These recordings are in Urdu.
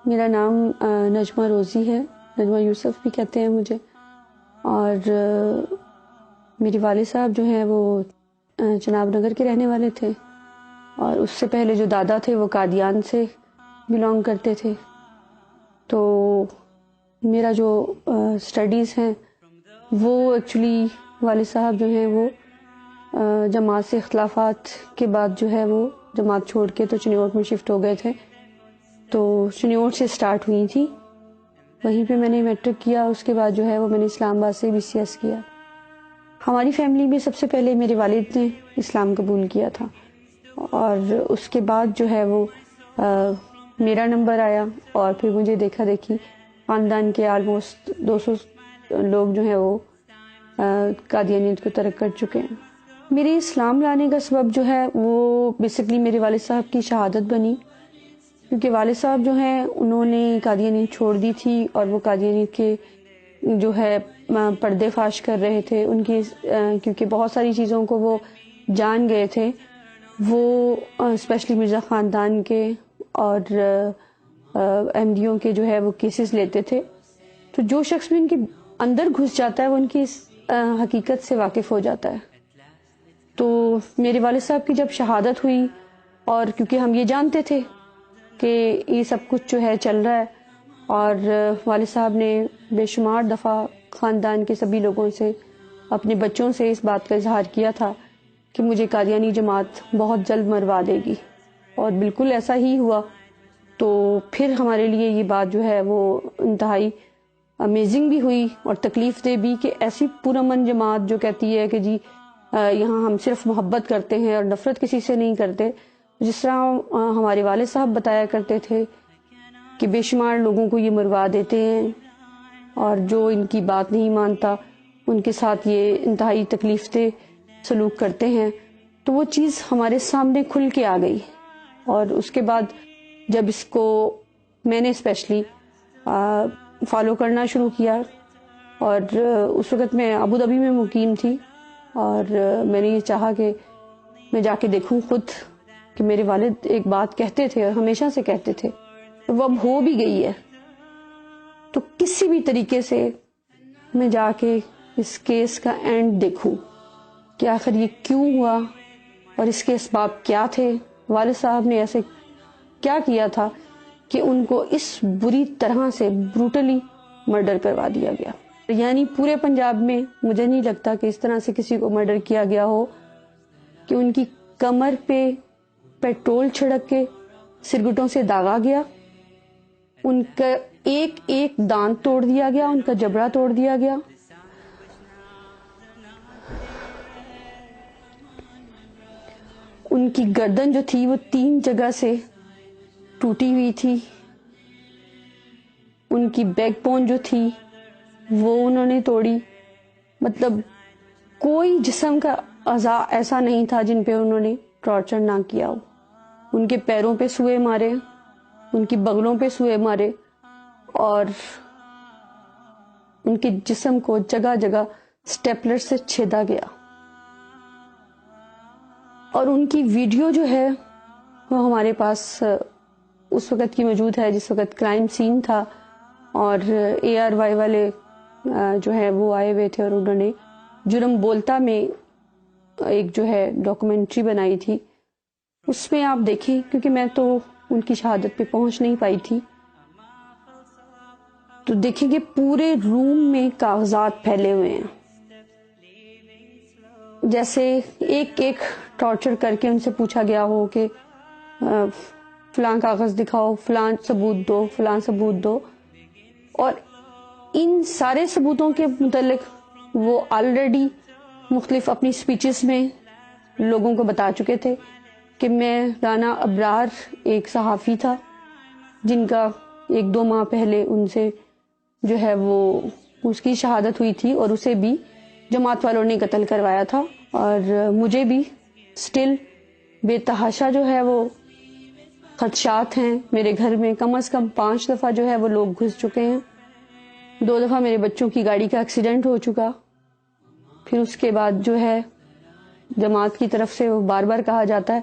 میرا نام نجمہ روزی ہے، نجمہ یوسف بھی کہتے ہیں مجھے، اور میرے والد صاحب جو ہیں وہ جناب نگر کے رہنے والے تھے، اور اس سے پہلے جو دادا تھے وہ قادیان سے بلانگ کرتے تھے. تو میرا جو اسٹڈیز ہیں وہ ایکچولی والد صاحب جو ہیں وہ جماعت سے اختلافات کے بعد جو ہے وہ جماعت چھوڑ کے تو چنیوٹ میں شفٹ ہو گئے تھے. تو چنیوٹ سے سٹارٹ ہوئی تھی، وہیں پہ میں نے میٹرک کیا. اس کے بعد جو ہے وہ میں نے اسلام آباد سے BCS کیا. ہماری فیملی میں سب سے پہلے میرے والد نے اسلام قبول کیا تھا، اور اس کے بعد جو ہے وہ میرا نمبر آیا، اور پھر مجھے دیکھا دیکھی خاندان کے آلموسٹ 200 لوگ جو ہیں وہ قادیانیت کو ترک کر چکے ہیں. میرے اسلام لانے کا سبب جو ہے وہ بیسکلی میرے والد صاحب کی شہادت بنی، کیونکہ والد صاحب جو ہیں انہوں نے قادیانیت چھوڑ دی تھی، اور وہ قادیانیت کے جو ہے پردے فاش کر رہے تھے ان کی، کیونکہ بہت ساری چیزوں کو وہ جان گئے تھے. وہ اسپیشلی مرزا خاندان کے اور احمدیوں کے جو ہے وہ کیسز لیتے تھے. تو جو شخص بھی ان کے اندر گھس جاتا ہے وہ ان کی حقیقت سے واقف ہو جاتا ہے. تو میرے والد صاحب کی جب شہادت ہوئی، اور کیونکہ ہم یہ جانتے تھے کہ یہ سب کچھ جو ہے چل رہا ہے، اور والد صاحب نے بے شمار دفعہ خاندان کے سبھی لوگوں سے، اپنے بچوں سے اس بات کا اظہار کیا تھا کہ مجھے قادیانی جماعت بہت جلد مروا دے گی، اور بالکل ایسا ہی ہوا. تو پھر ہمارے لیے یہ بات جو ہے وہ انتہائی امیزنگ بھی ہوئی اور تکلیف دہ بھی، کہ ایسی پرامن جماعت جو کہتی ہے کہ جی یہاں ہم صرف محبت کرتے ہیں اور نفرت کسی سے نہیں کرتے، جس طرح ہمارے والد صاحب بتایا کرتے تھے کہ بے شمار لوگوں کو یہ مروا دیتے ہیں، اور جو ان کی بات نہیں مانتا ان کے ساتھ یہ انتہائی تکلیف دہ سلوک کرتے ہیں. تو وہ چیز ہمارے سامنے کھل کے آ گئی. اور اس کے بعد جب اس کو میں نے اسپیشلی فالو کرنا شروع کیا، اور اس وقت میں ابو ظبی میں مقیم تھی، اور میں نے یہ چاہا کہ میں جا کے دیکھوں خود، کہ میرے والد ایک بات کہتے تھے اور ہمیشہ سے کہتے تھے، وہ اب ہو بھی گئی ہے. تو کسی بھی طریقے سے میں جا کے اس کیس کا اینڈ دیکھوں کہ آخر یہ کیوں ہوا، اور اس کے اسباب کیا تھے، والد صاحب نے ایسے کیا کیا تھا کہ ان کو اس بری طرح سے بروٹلی مرڈر کروا دیا گیا. یعنی پورے پنجاب میں مجھے نہیں لگتا کہ اس طرح سے کسی کو مرڈر کیا گیا ہو کہ ان کی کمر پہ پیٹرول چھڑک کے سرگٹوں سے داغا گیا، ان کا ایک ایک دانت توڑ دیا گیا، ان کا جبڑا توڑ دیا گیا. ان کی گردن جو تھی وہ 3 جگہ سے ٹوٹی ہوئی تھی. ان کی بیک بون جو تھی وہ انہوں نے توڑی. مطلب کوئی جسم کا اعضاء ایسا نہیں تھا جن پہ انہوں نے ٹارچر نہ کیا ہو. ان کے پیروں پہ سوئے مارے، ان کی بغلوں پہ سوئے مارے، اور ان کے جسم کو جگہ جگہ سٹیپلر سے چھیدا گیا. اور ان کی ویڈیو جو ہے وہ ہمارے پاس اس وقت کی موجود ہے جس وقت کرائم سین تھا، اور ARY والے جو ہے وہ آئے ہوئے تھے، اور انہوں نے جرم بولتا میں ایک جو ہے ڈاکومنٹری بنائی تھی. اس میں آپ دیکھیں، کیونکہ میں تو ان کی شہادت پہ پہنچ نہیں پائی تھی، تو دیکھیں کہ پورے روم میں کاغذات پھیلے ہوئے ہیں، جیسے ایک ایک ٹارچر کر کے ان سے پوچھا گیا ہو کہ فلاں کاغذ دکھاؤ، فلاں ثبوت دو، فلاں ثبوت دو. اور ان سارے ثبوتوں کے متعلق وہ آلریڈی مختلف اپنی سپیچز میں لوگوں کو بتا چکے تھے کہ میں رانا ابرار ایک صحافی تھا جن کا 1-2 ماہ پہلے ان سے جو ہے وہ اس کی شہادت ہوئی تھی، اور اسے بھی جماعت والوں نے قتل کروایا تھا. اور مجھے بھی سٹل بے تحاشا جو ہے وہ خدشات ہیں. میرے گھر میں کم از کم 5 دفعہ جو ہے وہ لوگ گھس چکے ہیں. 2 دفعہ میرے بچوں کی گاڑی کا ایکسیڈنٹ ہو چکا. پھر اس کے بعد جو ہے جماعت کی طرف سے وہ بار بار کہا جاتا ہے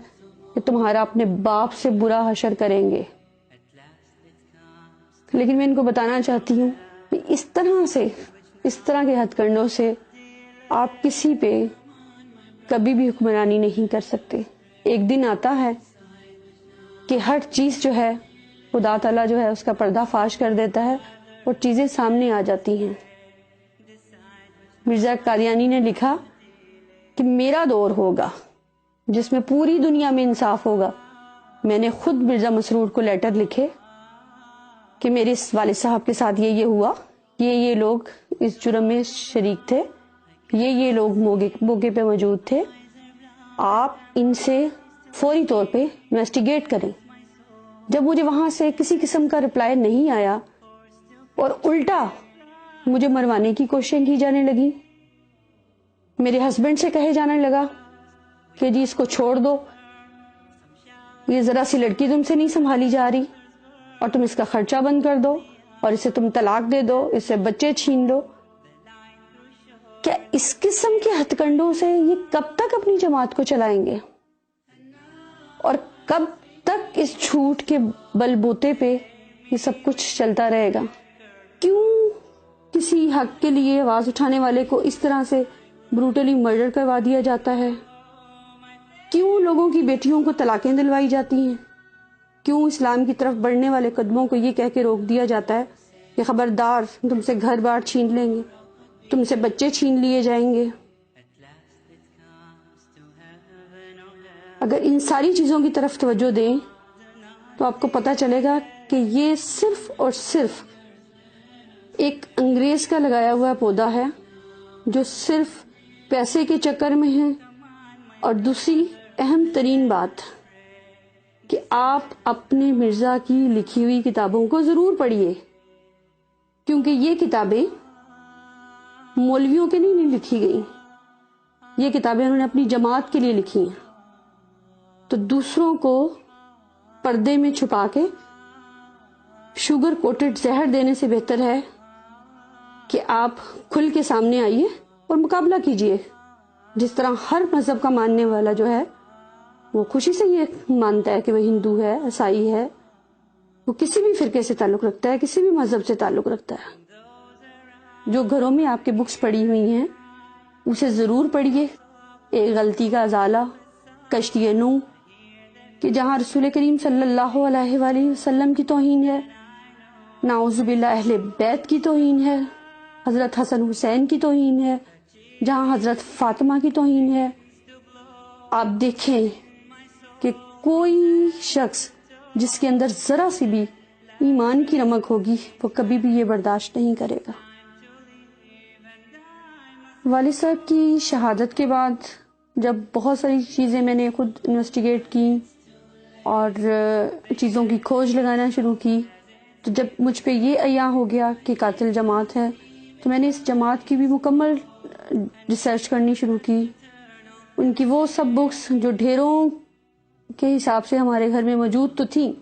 کہ تمہارا اپنے باپ سے برا حشر کریں گے. لیکن میں ان کو بتانا چاہتی ہوں کہ اس طرح کے ہتھ کنڈوں سے آپ کسی پہ کبھی بھی حکمرانی نہیں کر سکتے. ایک دن آتا ہے کہ ہر چیز جو ہے خدا تعالیٰ جو ہے اس کا پردہ فاش کر دیتا ہے اور چیزیں سامنے آ جاتی ہیں. مرزا قادیانی نے لکھا کہ میرا دور ہوگا جس میں پوری دنیا میں انصاف ہوگا. میں نے خود مرزا مسرور کو لیٹر لکھے کہ میرے والد صاحب کے ساتھ یہ ہوا، یہ لوگ اس جرم میں شریک تھے، یہ لوگ موقع پہ موجود تھے، آپ ان سے فوری طور پہ انویسٹیگیٹ کریں. جب مجھے وہاں سے کسی قسم کا رپلائی نہیں آیا اور الٹا مجھے مروانے کی کوششیں کی جانے لگی، میرے ہسبینڈ سے کہے جانے لگا کہ جی اس کو چھوڑ دو، یہ ذرا سی لڑکی تم سے نہیں سنبھالی جا رہی، اور تم اس کا خرچہ بند کر دو، اور اسے تم طلاق دے دو، اس سے بچے چھین دو. کیا اس قسم کے ہتھ کنڈوں سے یہ کب تک اپنی جماعت کو چلائیں گے، اور کب تک اس جھوٹ کے بل بوتے پہ یہ سب کچھ چلتا رہے گا؟ کیوں کسی حق کے لیے آواز اٹھانے والے کو اس طرح سے بروٹلی مرڈر کروا دیا جاتا ہے؟ کیوں لوگوں کی بیٹیوں کو طلاقیں دلوائی جاتی ہیں؟ کیوں اسلام کی طرف بڑھنے والے قدموں کو یہ کہہ کے روک دیا جاتا ہے کہ خبردار تم سے گھر بار چھین لیں گے، تم سے بچے چھین لیے جائیں گے؟ اگر ان ساری چیزوں کی طرف توجہ دیں تو آپ کو پتہ چلے گا کہ یہ صرف اور صرف ایک انگریز کا لگایا ہوا پودا ہے جو صرف پیسے کے چکر میں ہے. اور دوسری اہم ترین بات کہ آپ اپنے مرزا کی لکھی ہوئی کتابوں کو ضرور پڑھیے، کیونکہ یہ کتابیں مولویوں کے لیے نہیں لکھی گئی، یہ کتابیں انہوں نے اپنی جماعت کے لیے لکھی ہیں. تو دوسروں کو پردے میں چھپا کے شوگر کوٹڈ زہر دینے سے بہتر ہے کہ آپ کھل کے سامنے آئیے اور مقابلہ کیجئے. جس طرح ہر مذہب کا ماننے والا جو ہے وہ خوشی سے یہ مانتا ہے کہ وہ ہندو ہے، عیسائی ہے، وہ کسی بھی فرقے سے تعلق رکھتا ہے، کسی بھی مذہب سے تعلق رکھتا ہے. جو گھروں میں آپ کے بکس پڑی ہوئی ہیں اسے ضرور پڑھیے. ایک غلطی کا ازالہ، کشتی نوح، کہ جہاں رسول کریم صلی اللہ علیہ وآلہ وسلم کی توہین ہے، نعوذ باللہ اہل بیت کی توہین ہے، حضرت حسن حسین کی توہین ہے، جہاں حضرت فاطمہ کی توہین ہے. آپ دیکھیں کہ کوئی شخص جس کے اندر ذرا سی بھی ایمان کی رمق ہوگی وہ کبھی بھی یہ برداشت نہیں کرے گا. والد صاحب کی شہادت کے بعد جب بہت ساری چیزیں میں نے خود انویسٹیگیٹ کی اور چیزوں کی کھوج لگانا شروع کی، تو جب مجھ پہ یہ عیاں ہو گیا کہ قاتل جماعت ہے، تو میں نے اس جماعت کی بھی مکمل ریسرچ کرنی شروع کی. ان کی وہ سب بکس جو ڈھیروں کے حساب سے ہمارے گھر میں موجود تو تھیں،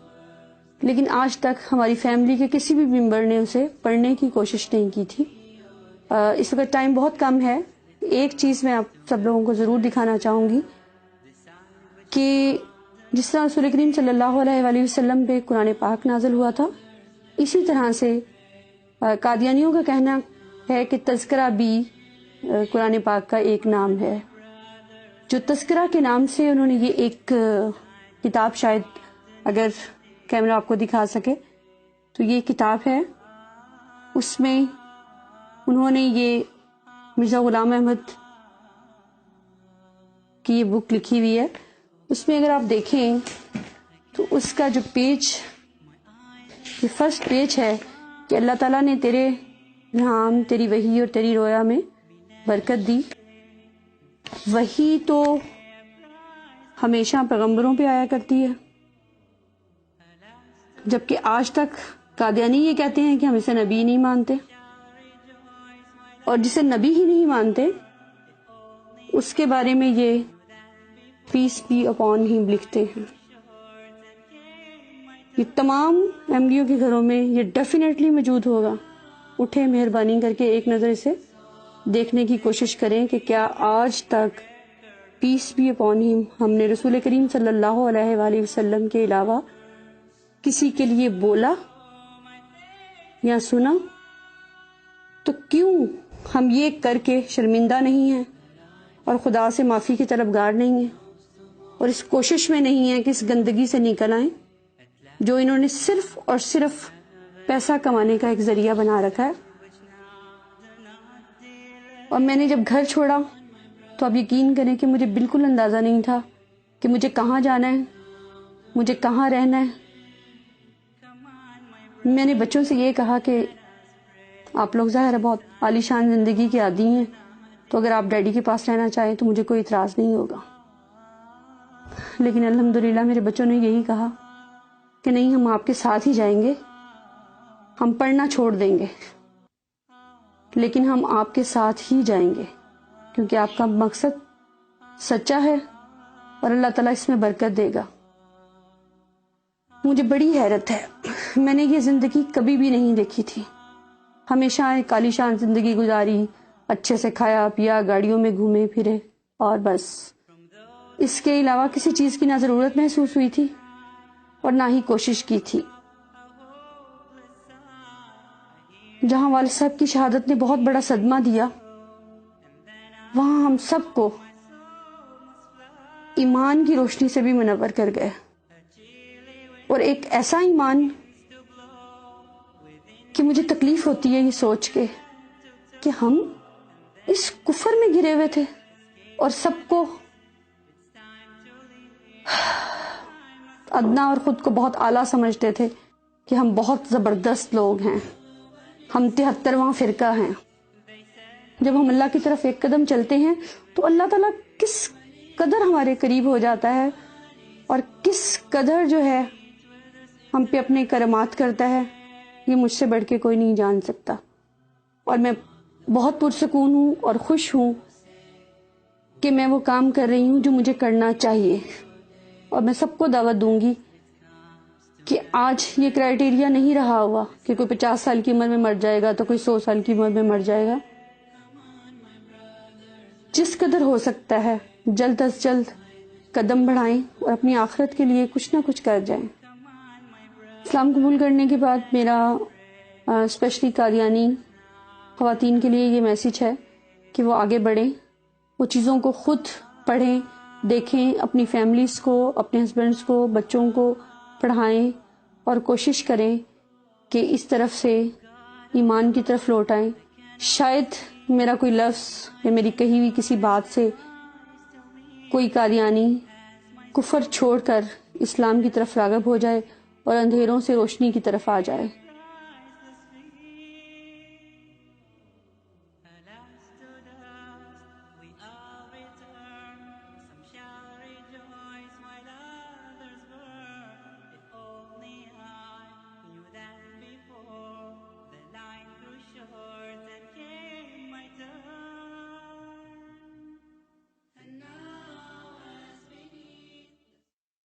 لیکن آج تک ہماری فیملی کے کسی بھی ممبر نے اسے پڑھنے کی کوشش نہیں کی تھی. اس وقت ٹائم بہت کم ہے. ایک چیز میں آپ سب لوگوں کو ضرور دکھانا چاہوں گی کہ جس طرح رسول کریم صلی اللہ علیہ وآلہ وسلم پہ قرآن پاک نازل ہوا تھا، اسی طرح سے قادیانیوں کا کہنا ہے کہ تذکرہ بھی قرآن پاک کا ایک نام ہے. جو تذکرہ کے نام سے انہوں نے یہ ایک کتاب، شاید اگر کیمرہ آپ کو دکھا سکے تو یہ کتاب ہے، اس میں انہوں نے یہ مرزا غلام احمد کی یہ بک لکھی ہوئی ہے. اس میں اگر آپ دیکھیں تو اس کا جو پیج، یہ فرسٹ پیج ہے کہ اللہ تعالیٰ نے تیرے نام، تیری وحی اور تیری رویا میں برکت دی. وحی تو ہمیشہ پیغمبروں پہ آیا کرتی ہے، جبکہ آج تک قادیانی یہ کہتے ہیں کہ ہم اسے نبی نہیں مانتے، اور جسے نبی ہی نہیں مانتے اس کے بارے میں یہ پیس بی اپون ہم لکھتے ہیں. یہ تمام احمدیوں کے گھروں میں یہ ڈیفینیٹلی موجود ہوگا. اٹھے مہربانی کر کے ایک نظر اسے دیکھنے کی کوشش کریں کہ کیا آج تک پیس بی اپون ہم نے رسول کریم صلی اللہ علیہ وآلہ وسلم کے علاوہ کسی کے لیے بولا یا سنا تو کیوں ہم یہ کر کے شرمندہ نہیں ہیں اور خدا سے معافی کی طلبگار نہیں ہیں اور اس کوشش میں نہیں ہیں کہ اس گندگی سے نکل آئیں جو انہوں نے صرف اور صرف پیسہ کمانے کا ایک ذریعہ بنا رکھا ہے. اور میں نے جب گھر چھوڑا تو آپ یقین کریں کہ مجھے بالکل اندازہ نہیں تھا کہ مجھے کہاں جانا ہے, مجھے کہاں رہنا ہے. میں نے بچوں سے یہ کہا کہ آپ لوگ ظاہر ہے بہت عالی شان زندگی کے عادی ہیں, تو اگر آپ ڈیڈی کے پاس رہنا چاہیں تو مجھے کوئی اعتراض نہیں ہوگا. لیکن الحمدللہ میرے بچوں نے یہی کہا کہ نہیں, ہم آپ کے ساتھ ہی جائیں گے, ہم پڑھنا چھوڑ دیں گے لیکن ہم آپ کے ساتھ ہی جائیں گے کیونکہ آپ کا مقصد سچا ہے اور اللہ تعالیٰ اس میں برکت دے گا. مجھے بڑی حیرت ہے, میں نے یہ زندگی کبھی بھی نہیں دیکھی تھی. ہمیشہ ایک عالی شان زندگی گزاری, اچھے سے کھایا پیا, گاڑیوں میں گھومے پھرے, اور بس اس کے علاوہ کسی چیز کی نہ ضرورت محسوس ہوئی تھی اور نہ ہی کوشش کی تھی. جہاں والد صاحب کی شہادت نے بہت بڑا صدمہ دیا, وہاں ہم سب کو ایمان کی روشنی سے بھی منور کر گئے, اور ایک ایسا ایمان کہ مجھے تکلیف ہوتی ہے یہ سوچ کے کہ ہم اس کفر میں گرے ہوئے تھے اور سب کو ادنا اور خود کو بہت اعلیٰ سمجھتے تھے کہ ہم بہت زبردست لوگ ہیں, ہم 73واں فرقہ ہیں. جب ہم اللہ کی طرف ایک قدم چلتے ہیں تو اللہ تعالیٰ کس قدر ہمارے قریب ہو جاتا ہے اور کس قدر جو ہے ہم پہ اپنے کرامات کرتا ہے, یہ مجھ سے بڑھ کے کوئی نہیں جان سکتا. اور میں بہت پرسکون ہوں اور خوش ہوں کہ میں وہ کام کر رہی ہوں جو مجھے کرنا چاہیے. اور میں سب کو دعوت دوں گی کہ آج یہ کرائیٹیریا نہیں رہا ہوا کہ کوئی 50 سال کی عمر میں مر جائے گا تو کوئی 100 سال کی عمر میں مر جائے گا. جس قدر ہو سکتا ہے جلد از جلد قدم بڑھائیں اور اپنی آخرت کے لیے کچھ نہ کچھ کر جائیں. اسلام قبول کرنے کے بعد میرا اسپیشلی قادیانی خواتین کے لیے یہ میسج ہے کہ وہ آگے بڑھیں, وہ چیزوں کو خود پڑھیں, دیکھیں, اپنی فیملیز کو, اپنے ہسبینڈز کو, بچوں کو پڑھائیں اور کوشش کریں کہ اس طرف سے ایمان کی طرف لوٹ آئیں. شاید میرا کوئی لفظ یا میری کہی ہوئی کسی بات سے کوئی قادیانی کفر چھوڑ کر اسلام کی طرف راغب ہو جائے اور اندھیروں سے روشنی کی طرف آ جائے.